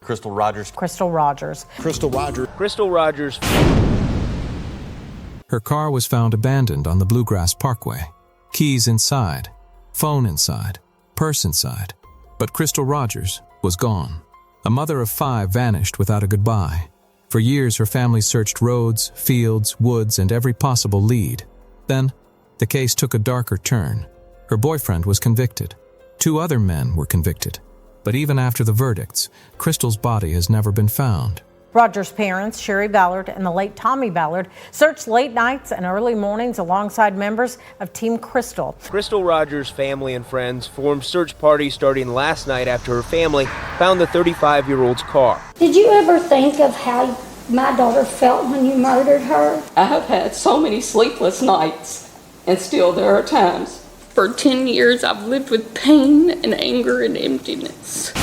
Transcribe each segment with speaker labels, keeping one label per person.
Speaker 1: Crystal Rogers.
Speaker 2: Crystal Rogers.
Speaker 3: Crystal Rogers.
Speaker 4: Crystal Rogers.
Speaker 5: Her car was found abandoned on the Bluegrass Parkway. Keys inside, phone inside, purse inside. But Crystal Rogers was gone. A mother of 5 vanished without a goodbye. For years, her family searched roads, fields, woods, and every possible lead. Then, the case took a darker turn. Her boyfriend was convicted. 2 other men were convicted. But even after the verdicts, Crystal's body has never been found.
Speaker 2: Rogers' parents, Sherry Ballard and the late Tommy Ballard, searched late nights and early mornings alongside members of Team Crystal.
Speaker 4: Crystal Rogers' family and friends formed search parties starting last night after her family found the 35-year-old's car.
Speaker 6: Did you ever think of how my daughter felt when you murdered her?
Speaker 7: I have had so many sleepless nights, and still there are times. For 10 years, I've lived with pain and anger and emptiness.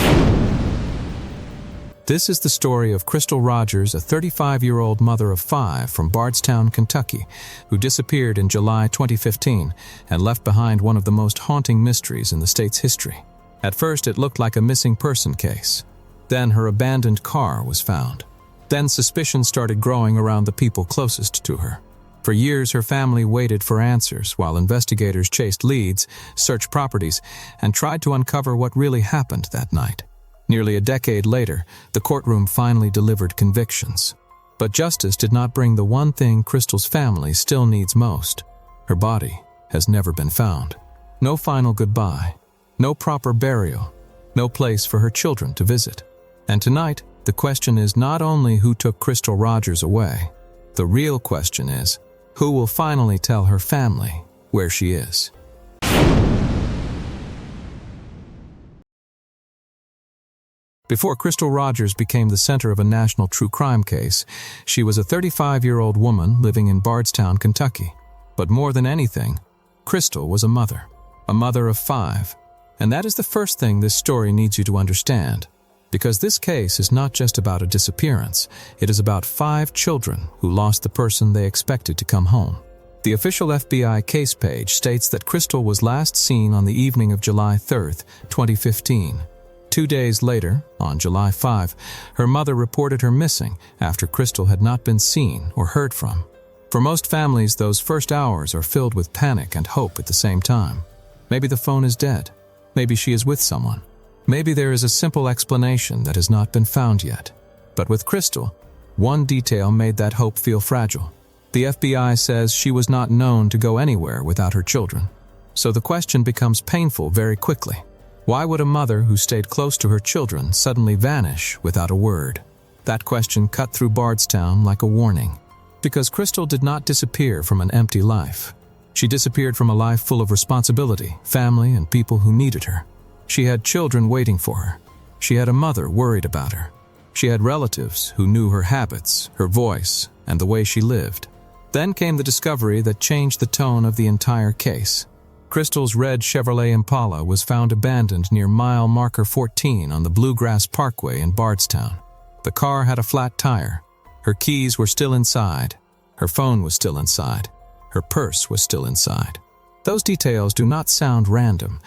Speaker 5: This is the story of Crystal Rogers, a 35-year-old mother of 5 from Bardstown, Kentucky, who disappeared in July 2015 and left behind one of the most haunting mysteries in the state's history. At first, it looked like a missing person case. Then her abandoned car was found. Then suspicion started growing around the people closest to her. For years, her family waited for answers while investigators chased leads, searched properties, and tried to uncover what really happened that night. Nearly a decade later, the courtroom finally delivered convictions. But justice did not bring the one thing Crystal's family still needs most. Her body has never been found. No final goodbye, no proper burial, no place for her children to visit. And tonight, the question is not only who took Crystal Rogers away. The real question is, who will finally tell her family where she is? Before Crystal Rogers became the center of a national true crime case, she was a 35-year-old woman living in Bardstown, Kentucky. But more than anything, Crystal was a mother of 5. And that is the first thing this story needs you to understand. Because this case is not just about a disappearance, it is about 5 children who lost the person they expected to come home. The official FBI case page states that Crystal was last seen on the evening of July 3, 2015. 2 days later, on July 5, her mother reported her missing after Crystal had not been seen or heard from. For most families, those first hours are filled with panic and hope at the same time. Maybe the phone is dead. Maybe she is with someone. Maybe there is a simple explanation that has not been found yet. But with Crystal, one detail made that hope feel fragile. The FBI says she was not known to go anywhere without her children. So the question becomes painful very quickly. Why would a mother who stayed close to her children suddenly vanish without a word? That question cut through Bardstown like a warning. Because Crystal did not disappear from an empty life. She disappeared from a life full of responsibility, family, and people who needed her. She had children waiting for her. She had a mother worried about her. She had relatives who knew her habits, her voice, and the way she lived. Then came the discovery that changed the tone of the entire case. Crystal's red Chevrolet Impala was found abandoned near mile marker 14 on the Bluegrass Parkway in Bardstown. The car had a flat tire. Her keys were still inside. Her phone was still inside. Her purse was still inside. Those details do not sound random.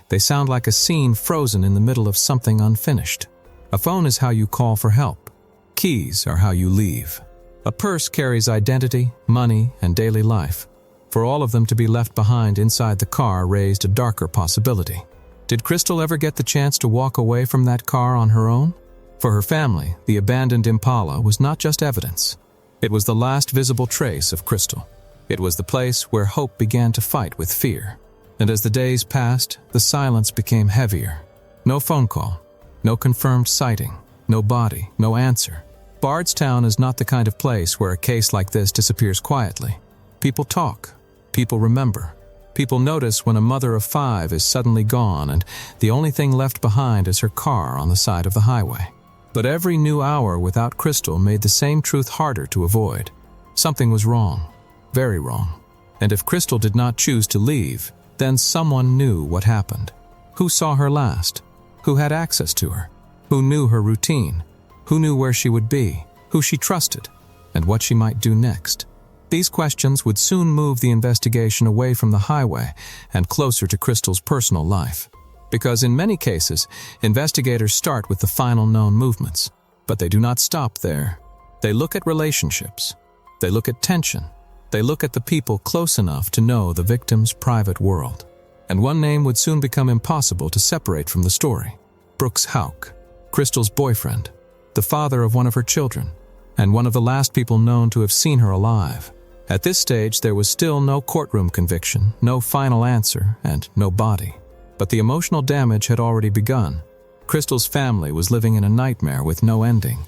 Speaker 5: They sound like a scene frozen in the middle of something unfinished. A phone is how you call for help. Keys are how you leave. A purse carries identity, money, and daily life. For all of them to be left behind inside the car raised a darker possibility. Did Crystal ever get the chance to walk away from that car on her own? For her family, the abandoned Impala was not just evidence. It was the last visible trace of Crystal. It was the place where hope began to fight with fear. And as the days passed, the silence became heavier. No phone call, no confirmed sighting, no body, no answer. Bardstown is not the kind of place where a case like this disappears quietly. People talk, people remember. People notice when a mother of 5 is suddenly gone and the only thing left behind is her car on the side of the highway. But every new hour without Crystal made the same truth harder to avoid. Something was wrong, very wrong. And if Crystal did not choose to leave, then someone knew what happened. Who saw her last? Who had access to her? Who knew her routine? Who knew where she would be? Who she trusted? And what she might do next? These questions would soon move the investigation away from the highway and closer to Crystal's personal life. Because in many cases, investigators start with the final known movements, but they do not stop there. They look at relationships. They look at tension. They look at the people close enough to know the victim's private world. And one name would soon become impossible to separate from the story. Brooks Houck, Crystal's boyfriend, the father of one of her children, and one of the last people known to have seen her alive. At this stage, there was still no courtroom conviction, no final answer, and no body. But the emotional damage had already begun. Crystal's family was living in a nightmare with no ending.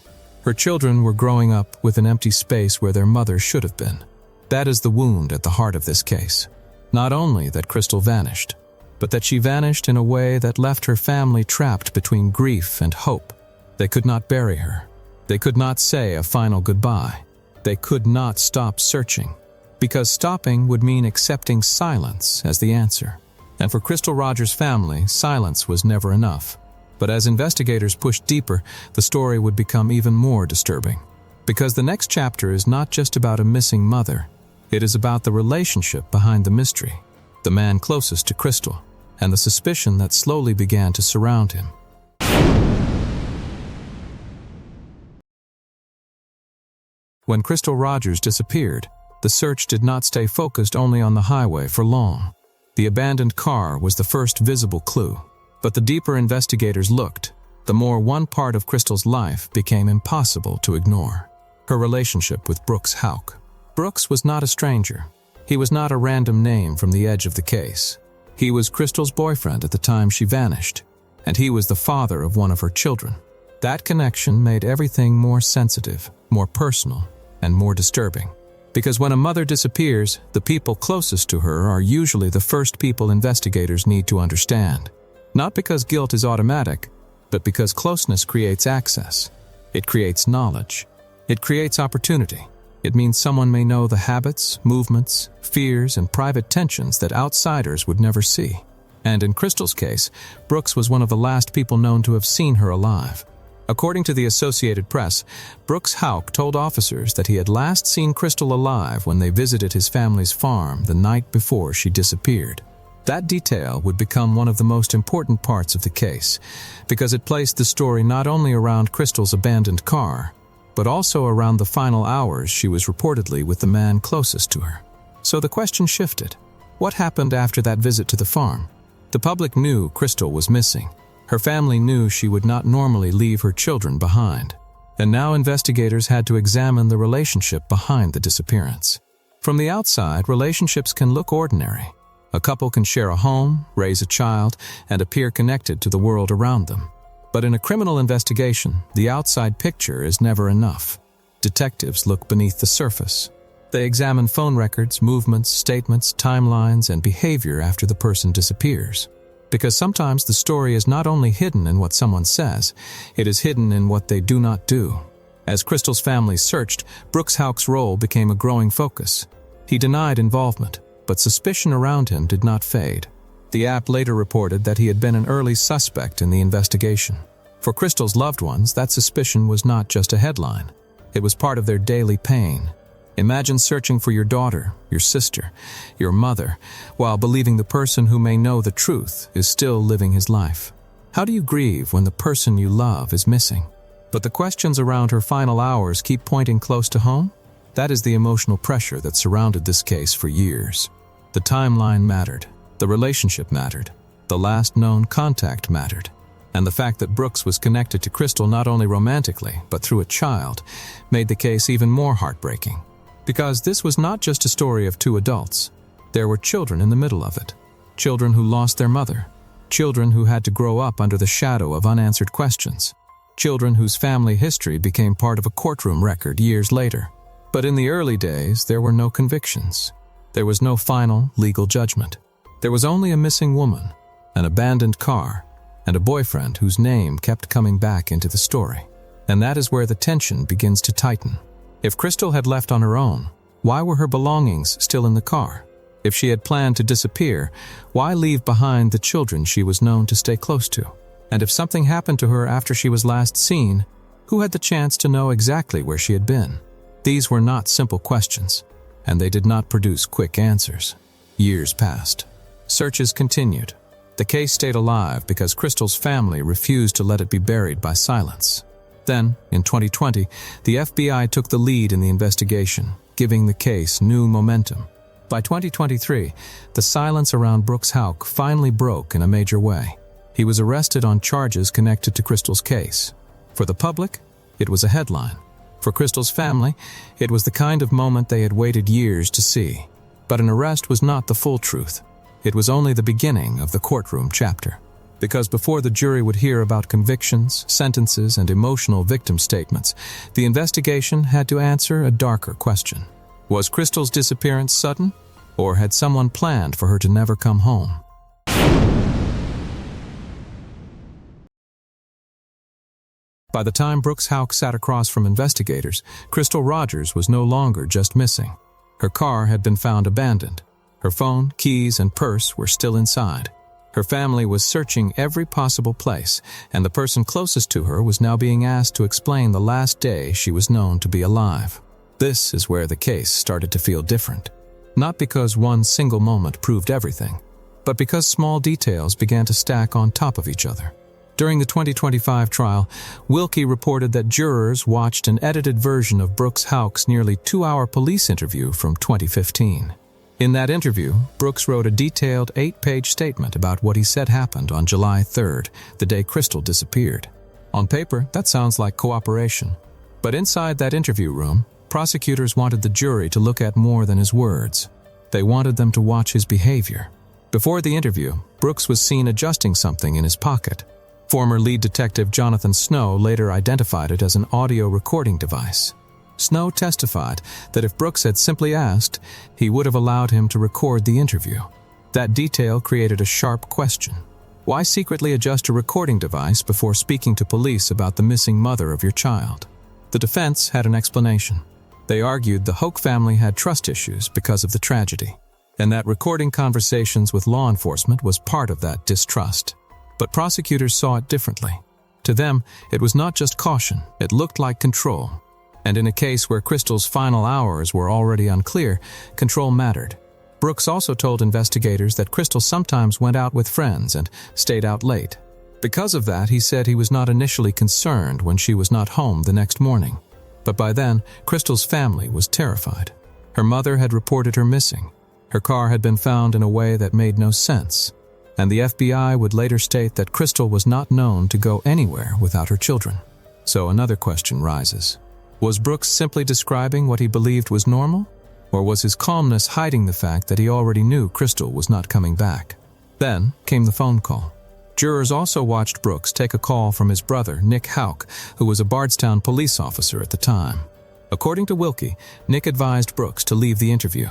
Speaker 5: Her children were growing up with an empty space where their mother should have been. That is the wound at the heart of this case. Not only that Crystal vanished, but that she vanished in a way that left her family trapped between grief and hope. They could not bury her. They could not say a final goodbye. They could not stop searching, because stopping would mean accepting silence as the answer. And for Crystal Rogers' family, silence was never enough. But as investigators pushed deeper, the story would become even more disturbing. Because the next chapter is not just about a missing mother. It is about the relationship behind the mystery, the man closest to Crystal, and the suspicion that slowly began to surround him. When Crystal Rogers disappeared, the search did not stay focused only on the highway for long. The abandoned car was the first visible clue. But the deeper investigators looked, the more one part of Crystal's life became impossible to ignore. Her relationship with Brooks Houck. Brooks was not a stranger. He was not a random name from the edge of the case. He was Crystal's boyfriend at the time she vanished, and he was the father of one of her children. That connection made everything more sensitive, more personal, and more disturbing. Because when a mother disappears, the people closest to her are usually the first people investigators need to understand. Not because guilt is automatic, but because closeness creates access. It creates knowledge. It creates opportunity. It means someone may know the habits, movements, fears, and private tensions that outsiders would never see. And in Crystal's case, Brooks was one of the last people known to have seen her alive. According to the Associated Press, Brooks Houck told officers that he had last seen Crystal alive when they visited his family's farm the night before she disappeared. That detail would become one of the most important parts of the case, because it placed the story not only around Crystal's abandoned car, but also around the final hours she was reportedly with the man closest to her. So the question shifted. What happened after that visit to the farm? The public knew Crystal was missing. Her family knew she would not normally leave her children behind. And now investigators had to examine the relationship behind the disappearance. From the outside, relationships can look ordinary. A couple can share a home, raise a child, and appear connected to the world around them. But in a criminal investigation, the outside picture is never enough. Detectives look beneath the surface. They examine phone records, movements, statements, timelines, and behavior after the person disappears. Because sometimes the story is not only hidden in what someone says, it is hidden in what they do not do. As Crystal's family searched, Brooks Houck's role became a growing focus. He denied involvement, but suspicion around him did not fade. The app later reported that he had been an early suspect in the investigation. For Crystal's loved ones, that suspicion was not just a headline. It was part of their daily pain. Imagine searching for your daughter, your sister, your mother, while believing the person who may know the truth is still living his life. How do you grieve when the person you love is missing? But the questions around her final hours keep pointing close to home? That is the emotional pressure that surrounded this case for years. The timeline mattered. The relationship mattered. The last known contact mattered. And the fact that Brooks was connected to Crystal not only romantically, but through a child, made the case even more heartbreaking. Because this was not just a story of two adults. There were children in the middle of it. Children who lost their mother. Children who had to grow up under the shadow of unanswered questions. Children whose family history became part of a courtroom record years later. But in the early days, there were no convictions. There was no final legal judgment. There was only a missing woman, an abandoned car, and a boyfriend whose name kept coming back into the story. And that is where the tension begins to tighten. If Crystal had left on her own, why were her belongings still in the car? If she had planned to disappear, why leave behind the children she was known to stay close to? And if something happened to her after she was last seen, who had the chance to know exactly where she had been? These were not simple questions, and they did not produce quick answers. Years passed. Searches continued. The case stayed alive because Crystal's family refused to let it be buried by silence. Then, in 2020, the FBI took the lead in the investigation, giving the case new momentum. By 2023, the silence around Brooks Houck finally broke in a major way. He was arrested on charges connected to Crystal's case. For the public, it was a headline. For Crystal's family, it was the kind of moment they had waited years to see. But an arrest was not the full truth. It was only the beginning of the courtroom chapter. Because before the jury would hear about convictions, sentences, and emotional victim statements, the investigation had to answer a darker question. Was Crystal's disappearance sudden, or had someone planned for her to never come home? By the time Brooks Houck sat across from investigators, Crystal Rogers was no longer just missing. Her car had been found abandoned. Her phone, keys, and purse were still inside. Her family was searching every possible place, and the person closest to her was now being asked to explain the last day she was known to be alive. This is where the case started to feel different. Not because one single moment proved everything, but because small details began to stack on top of each other. During the 2025 trial, Wilkie reported that jurors watched an edited version of Brooks Houck's nearly 2-hour police interview from 2015. In that interview, Brooks wrote a detailed 8-page statement about what he said happened on July 3rd, the day Crystal disappeared. On paper, that sounds like cooperation. But inside that interview room, prosecutors wanted the jury to look at more than his words. They wanted them to watch his behavior. Before the interview, Brooks was seen adjusting something in his pocket. Former lead detective Jonathan Snow later identified it as an audio recording device. Snow testified that if Brooks had simply asked, he would have allowed him to record the interview. That detail created a sharp question. Why secretly adjust a recording device before speaking to police about the missing mother of your child? The defense had an explanation. They argued the Houck family had trust issues because of the tragedy, and that recording conversations with law enforcement was part of that distrust. But prosecutors saw it differently. To them, it was not just caution, it looked like control. And in a case where Crystal's final hours were already unclear, control mattered. Brooks also told investigators that Crystal sometimes went out with friends and stayed out late. Because of that, he said he was not initially concerned when she was not home the next morning. But by then, Crystal's family was terrified. Her mother had reported her missing. Her car had been found in a way that made no sense. And the FBI would later state that Crystal was not known to go anywhere without her children. So another question rises. Was Brooks simply describing what he believed was normal? Or was his calmness hiding the fact that he already knew Crystal was not coming back? Then came the phone call. Jurors also watched Brooks take a call from his brother, Nick Houck, who was a Bardstown police officer at the time. According to Wilkie, Nick advised Brooks to leave the interview.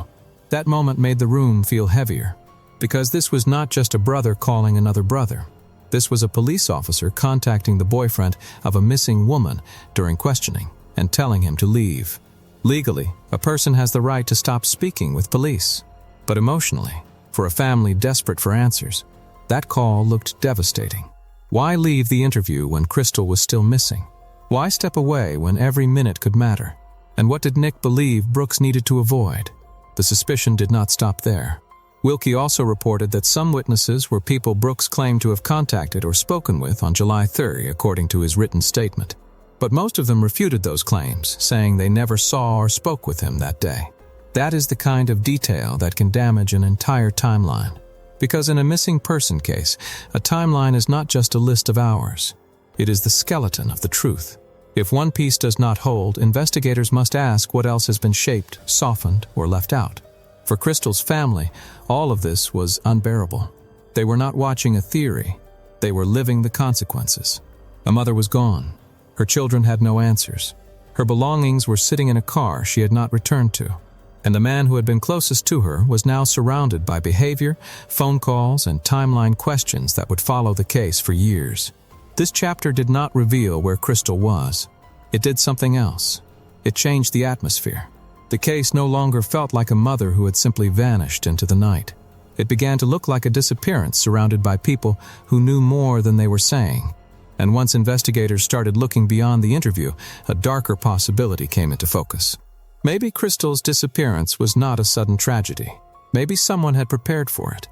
Speaker 5: That moment made the room feel heavier, because this was not just a brother calling another brother. This was a police officer contacting the boyfriend of a missing woman during questioning and telling him to leave. Legally, a person has the right to stop speaking with police. But emotionally, for a family desperate for answers, that call looked devastating. Why leave the interview when Crystal was still missing? Why step away when every minute could matter? And what did Nick believe Brooks needed to avoid? The suspicion did not stop there. Wilkie also reported that some witnesses were people Brooks claimed to have contacted or spoken with on July 3rd, according to his written statement. But most of them refuted those claims, saying they never saw or spoke with him that day. That is the kind of detail that can damage an entire timeline. Because in a missing person case, a timeline is not just a list of hours. It is the skeleton of the truth. If one piece does not hold, investigators must ask what else has been shaped, softened, or left out. For Crystal's family, all of this was unbearable. They were not watching a theory. They were living the consequences. A mother was gone. Her children had no answers. Her belongings were sitting in a car she had not returned to. And the man who had been closest to her was now surrounded by behavior, phone calls, and timeline questions that would follow the case for years. This chapter did not reveal where Crystal was. It did something else. It changed the atmosphere. The case no longer felt like a mother who had simply vanished into the night. It began to look like a disappearance surrounded by people who knew more than they were saying. And once investigators started looking beyond the interview, a darker possibility came into focus. Maybe Crystal's disappearance was not a sudden tragedy. Maybe someone had prepared for it.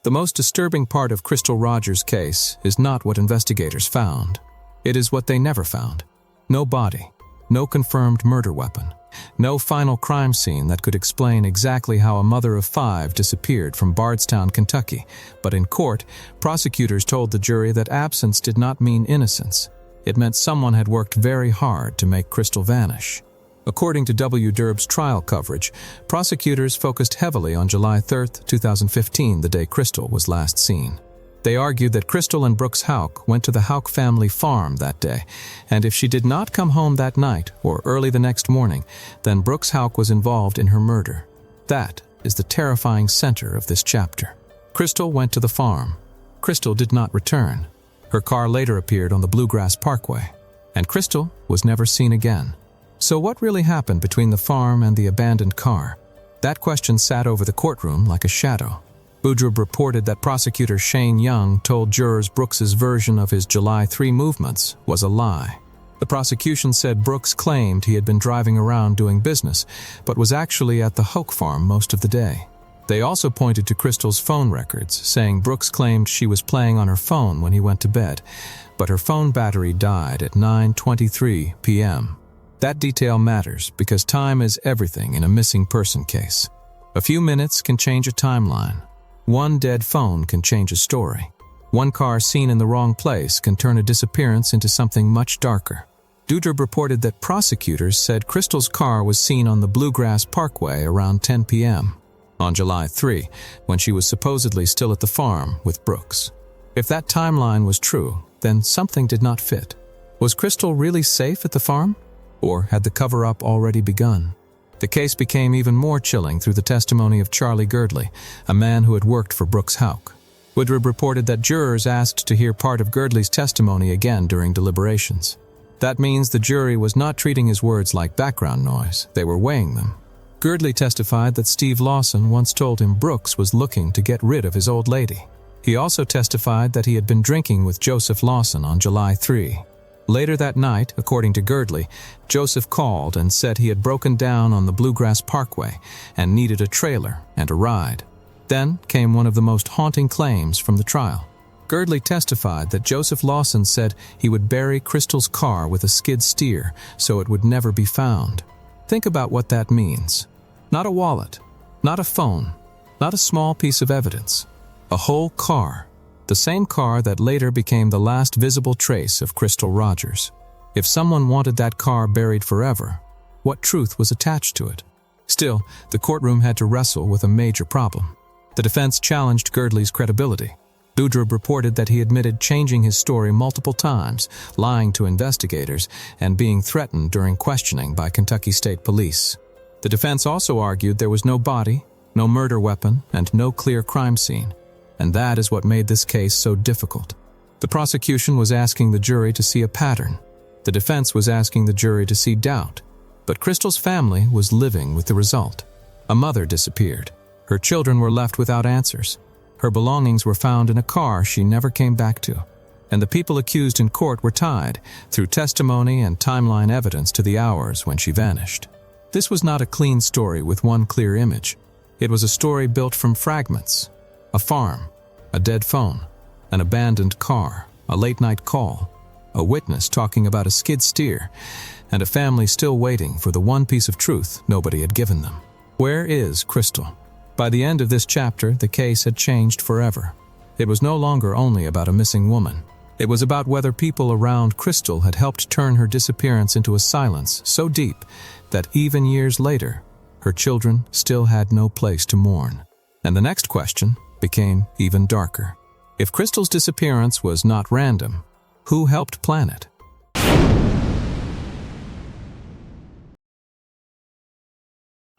Speaker 5: The most disturbing part of Crystal Rogers' case is not what investigators found. It is what they never found. No body, no confirmed murder weapon, no final crime scene that could explain exactly how a mother of 5 disappeared from Bardstown, Kentucky. But in court, prosecutors told the jury that absence did not mean innocence. It meant someone had worked very hard to make Crystal vanish. According to W. Derb's trial coverage, prosecutors focused heavily on July 3, 2015, the day Crystal was last seen. They argued that Crystal and Brooks Houck went to the Houck family farm that day, and if she did not come home that night or early the next morning, then Brooks Houck was involved in her murder. That is the terrifying center of this chapter. Crystal went to the farm. Crystal did not return. Her car later appeared on the Bluegrass Parkway, and Crystal was never seen again. So what really happened between the farm and the abandoned car? That question sat over the courtroom like a shadow. Boudreaux reported that prosecutor Shane Young told jurors Brooks's version of his July 3 movements was a lie. The prosecution said Brooks claimed he had been driving around doing business, but was actually at the Houck farm most of the day. They also pointed to Crystal's phone records, saying Brooks claimed she was playing on her phone when he went to bed, but her phone battery died at 9:23 p.m. That detail matters because time is everything in a missing person case. A few minutes can change a timeline. One dead phone can change a story. One car seen in the wrong place can turn a disappearance into something much darker. Boudreaux reported that prosecutors said Crystal's car was seen on the Bluegrass Parkway around 10 p.m. on July 3, when she was supposedly still at the farm with Brooks. If that timeline was true, then something did not fit. Was Crystal really safe at the farm? Or had the cover-up already begun? The case became even more chilling through the testimony of Charlie Girdley, a man who had worked for Brooks Houck. Woodruff reported that jurors asked to hear part of Girdley's testimony again during deliberations. That means the jury was not treating his words like background noise, they were weighing them. Girdley testified that Steve Lawson once told him Brooks was looking to get rid of his old lady. He also testified that he had been drinking with Joseph Lawson on July 3. Later that night, according to Girdley, Joseph called and said he had broken down on the Bluegrass Parkway and needed a trailer and a ride. Then came one of the most haunting claims from the trial. Girdley testified that Joseph Lawson said he would bury Crystal's car with a skid steer so it would never be found. Think about what that means. Not a wallet, not a phone, not a small piece of evidence. A whole car. The same car that later became the last visible trace of Crystal Rogers. If someone wanted that car buried forever, what truth was attached to it? Still, the courtroom had to wrestle with a major problem. The defense challenged Girdley's credibility. Boudreaux reported that he admitted changing his story multiple times, lying to investigators, and being threatened during questioning by Kentucky State Police. The defense also argued there was no body, no murder weapon, and no clear crime scene. And that is what made this case so difficult. The prosecution was asking the jury to see a pattern. The defense was asking the jury to see doubt. But Crystal's family was living with the result. A mother disappeared. Her children were left without answers. Her belongings were found in a car she never came back to. And the people accused in court were tied, through testimony and timeline evidence, to the hours when she vanished. This was not a clean story with one clear image. It was a story built from fragments. A farm, a dead phone, an abandoned car, a late-night call, a witness talking about a skid steer, and a family still waiting for the one piece of truth nobody had given them. Where is Crystal? By the end of this chapter, the case had changed forever. It was no longer only about a missing woman. It was about whether people around Crystal had helped turn her disappearance into a silence so deep that even years later, her children still had no place to mourn. And the next question became even darker. If Crystal's disappearance was not random, who helped plan it?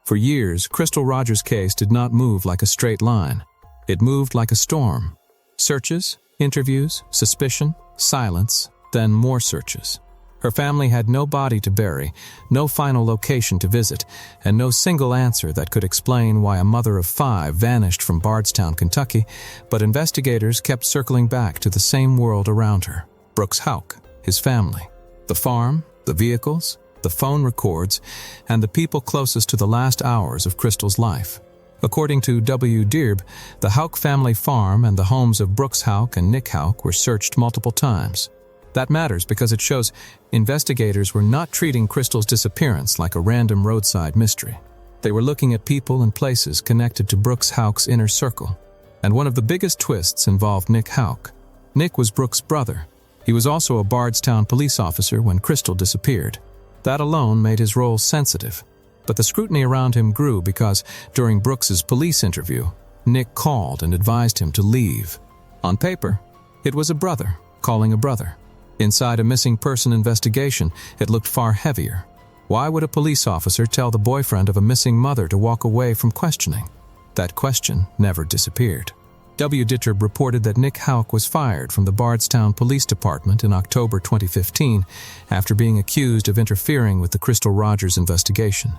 Speaker 5: For years, Crystal Rogers' case did not move like a straight line. It moved like a storm. Searches, interviews, suspicion, silence, then more searches. Her family had no body to bury, no final location to visit, and no single answer that could explain why a mother of 5 vanished from Bardstown, Kentucky, but investigators kept circling back to the same world around her. Brooks Houck, his family, the farm, the vehicles, the phone records, and the people closest to the last hours of Crystal's life. According to W. Deerb, the Houck family farm and the homes of Brooks Houck and Nick Houck were searched multiple times. That matters because it shows investigators were not treating Crystal's disappearance like a random roadside mystery. They were looking at people and places connected to Brooks Houck's inner circle. And one of the biggest twists involved Nick Houck. Nick was Brooks' brother. He was also a Bardstown police officer when Crystal disappeared. That alone made his role sensitive. But the scrutiny around him grew because, during Brooks's police interview, Nick called and advised him to leave. On paper, it was a brother calling a brother. Inside a missing person investigation, it looked far heavier. Why would a police officer tell the boyfriend of a missing mother to walk away from questioning? That question never disappeared. W. Ditterb reported that Nick Houck was fired from the Bardstown Police Department in October 2015 after being accused of interfering with the Crystal Rogers investigation.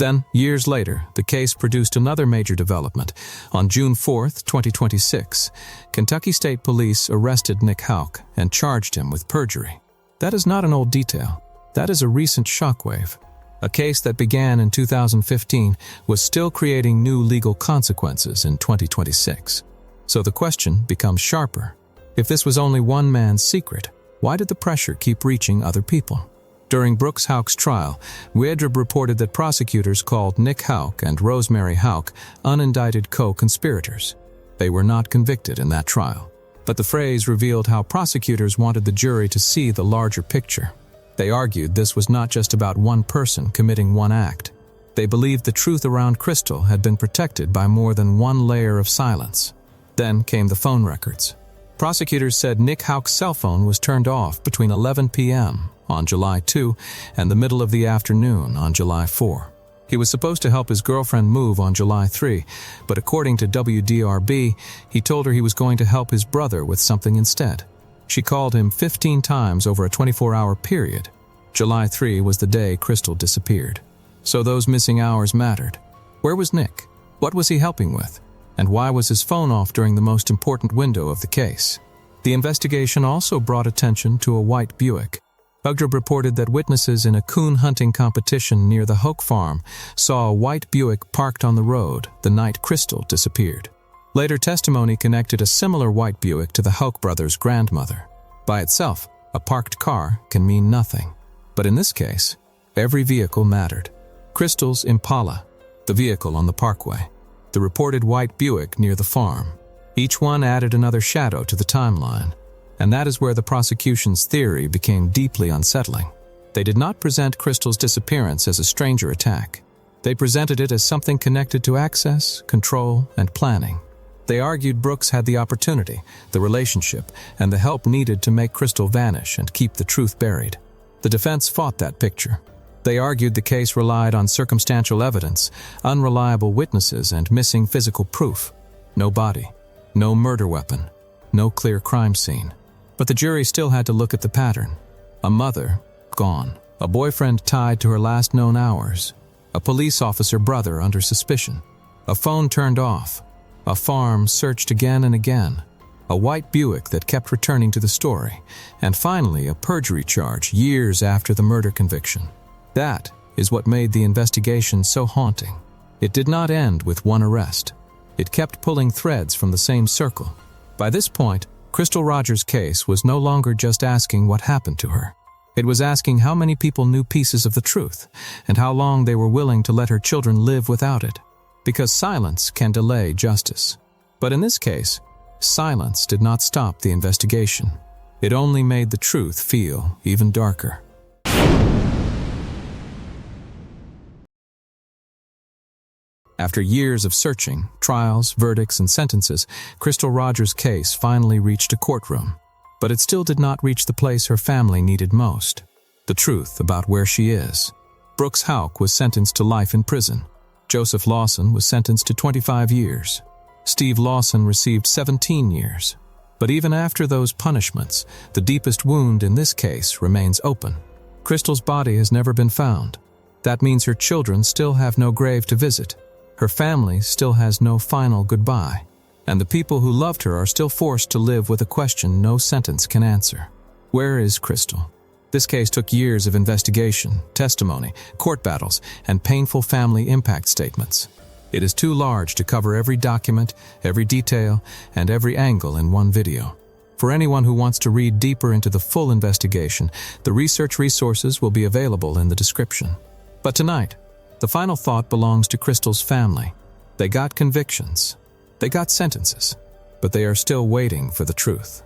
Speaker 5: Then, years later, the case produced another major development. On June 4, 2026, Kentucky State Police arrested Nick Houck and charged him with perjury. That is not an old detail. That is a recent shockwave. A case that began in 2015 was still creating new legal consequences in 2026. So the question becomes sharper. If this was only one man's secret, why did the pressure keep reaching other people? During Brooks Houck's trial, Ditterb reported that prosecutors called Nick Houck and Rosemary Houck unindicted co-conspirators. They were not convicted in that trial. But the phrase revealed how prosecutors wanted the jury to see the larger picture. They argued this was not just about one person committing one act. They believed the truth around Crystal had been protected by more than one layer of silence. Then came the phone records. Prosecutors said Nick Houck's cell phone was turned off between 11 p.m. on July 2 and the middle of the afternoon on July 4. He was supposed to help his girlfriend move on July 3, but according to WDRB, he told her he was going to help his brother with something instead. She called him 15 times over a 24-hour period. July 3 was the day Crystal disappeared. So those missing hours mattered. Where was Nick? What was he helping with? And why was his phone off during the most important window of the case? The investigation also brought attention to a white Buick. Ditterb reported that witnesses in a coon hunting competition near the Houck farm saw a white Buick parked on the road the night Crystal disappeared. Later testimony connected a similar white Buick to the Houck brothers' grandmother. By itself, a parked car can mean nothing. But in this case, every vehicle mattered. Crystal's Impala, the vehicle on the parkway, the reported white Buick near the farm. Each one added another shadow to the timeline. And that is where the prosecution's theory became deeply unsettling. They did not present Crystal's disappearance as a stranger attack. They presented it as something connected to access, control, and planning. They argued Brooks had the opportunity, the relationship, and the help needed to make Crystal vanish and keep the truth buried. The defense fought that picture. They argued the case relied on circumstantial evidence, unreliable witnesses, and missing physical proof. No body, no murder weapon, no clear crime scene. But the jury still had to look at the pattern. A mother, gone. A boyfriend tied to her last known hours. A police officer brother under suspicion. A phone turned off. A farm searched again and again. A white Buick that kept returning to the story. And finally, a perjury charge years after the murder conviction. That is what made the investigation so haunting. It did not end with one arrest. It kept pulling threads from the same circle. By this point, Crystal Rogers' case was no longer just asking what happened to her. It was asking how many people knew pieces of the truth, and how long they were willing to let her children live without it. Because silence can delay justice. But in this case, silence did not stop the investigation. It only made the truth feel even darker. After years of searching, trials, verdicts, and sentences, Crystal Rogers' case finally reached a courtroom. But it still did not reach the place her family needed most. The truth about where she is. Brooks Houck was sentenced to life in prison. Joseph Lawson was sentenced to 25 years. Steve Lawson received 17 years. But even after those punishments, the deepest wound in this case remains open. Crystal's body has never been found. That means her children still have no grave to visit. Her family still has no final goodbye. And the people who loved her are still forced to live with a question no sentence can answer. Where is Crystal? This case took years of investigation, testimony, court battles, and painful family impact statements. It is too large to cover every document, every detail, and every angle in one video. For anyone who wants to read deeper into the full investigation, the research resources will be available in the description. But tonight, the final thought belongs to Crystal's family. They got convictions. They got sentences. But they are still waiting for the truth.